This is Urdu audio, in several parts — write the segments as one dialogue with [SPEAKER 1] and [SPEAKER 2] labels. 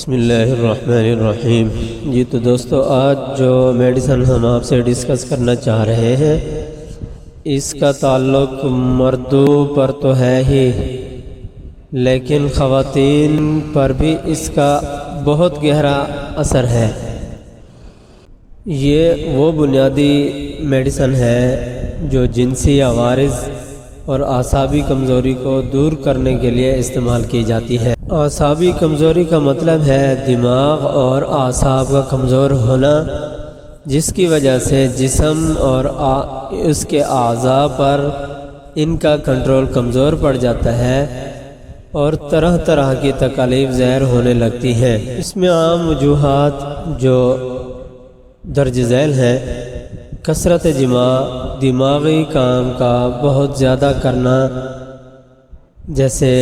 [SPEAKER 1] بسم اللہ الرحمن الرحیم۔ جی تو دوستو، آج جو میڈیسن ہم آپ سے ڈسکس کرنا چاہ رہے ہیں اس کا تعلق مردوں پر تو ہے ہی، لیکن خواتین پر بھی اس کا بہت گہرا اثر ہے۔ یہ وہ بنیادی میڈیسن ہے جو جنسی عوارض اور اعصابی کمزوری کو دور کرنے کے لیے استعمال کی جاتی ہے۔ اعصابی کمزوری کا مطلب ہے دماغ اور اعصاب کا کمزور ہونا، جس کی وجہ سے جسم اور اس کے اعضاء پر ان کا کنٹرول کمزور پڑ جاتا ہے اور طرح طرح کی تکالیف ظاہر ہونے لگتی ہیں۔ اس میں عام وجوہات جو درج ذیل ہیں: کثرت جماع، دماغی کام کا بہت زیادہ کرنا، جیسے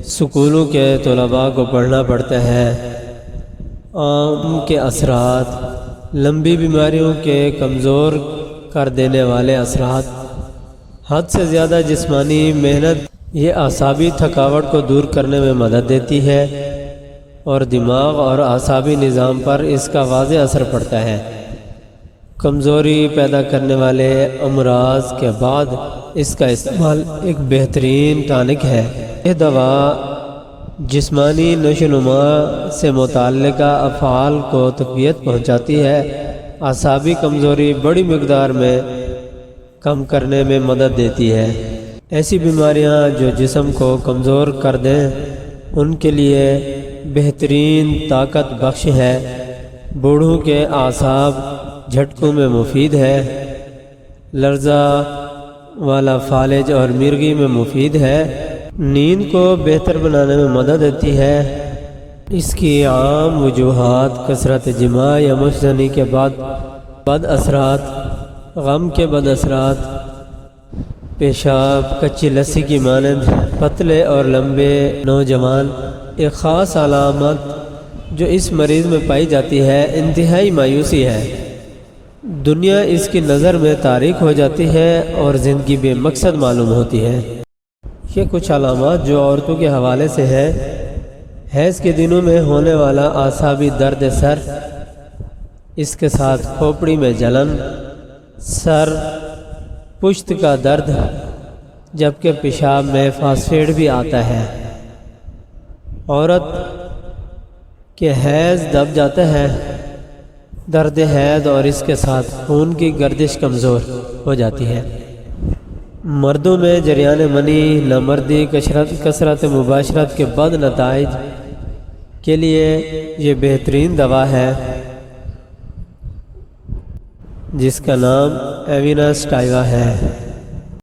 [SPEAKER 1] سکولوں کے طلباء کو پڑھنا پڑتا ہے، عام کے اثرات، لمبی بیماریوں کے کمزور کر دینے والے اثرات، حد سے زیادہ جسمانی محنت، یہ اعصابی تھکاوٹ کو دور کرنے میں مدد دیتی ہے اور دماغ اور اعصابی نظام پر اس کا واضح اثر پڑتا ہے۔ کمزوری پیدا کرنے والے امراض کے بعد اس کا استعمال ایک بہترین ٹانک ہے۔ یہ دوا جسمانی نشوونما سے متعلقہ افعال کو تقویت پہنچاتی ہے، اعصابی کمزوری بڑی مقدار میں کم کرنے میں مدد دیتی ہے۔ ایسی بیماریاں جو جسم کو کمزور کر دیں ان کے لیے بہترین طاقت بخش ہے۔ بوڑھوں کے اعصاب جھٹکوں میں مفید ہے، لرزہ والا فالج اور مرگی میں مفید ہے، نیند کو بہتر بنانے میں مدد دیتی ہے۔ اس کی عام وجوہات: کثرت جماع یا مشتنی کے بعد بد اثرات، غم کے بد اثرات، پیشاب کچی لسی کی مانند، پتلے اور لمبے نوجوان۔ ایک خاص علامت جو اس مریض میں پائی جاتی ہے انتہائی مایوسی ہے۔ دنیا اس کی نظر میں تاریک ہو جاتی ہے اور زندگی بے مقصد معلوم ہوتی ہے۔ یہ کچھ علامات جو عورتوں کے حوالے سے ہیں: حیض کے دنوں میں ہونے والا اعصابی درد سر، اس کے ساتھ کھوپڑی میں جلن، سر پشت کا درد، جبکہ پیشاب میں فاسفیٹ بھی آتا ہے۔ عورت کے حیض دب جاتا ہے، درد حیض اور اس کے ساتھ خون کی گردش کمزور ہو جاتی ہے۔ مردوں میں جریان منی، نامردی، کثرت مباشرت کے بد نتائج کے لیے یہ بہترین دوا ہے جس کا نام ایوینا سٹائوا ہے۔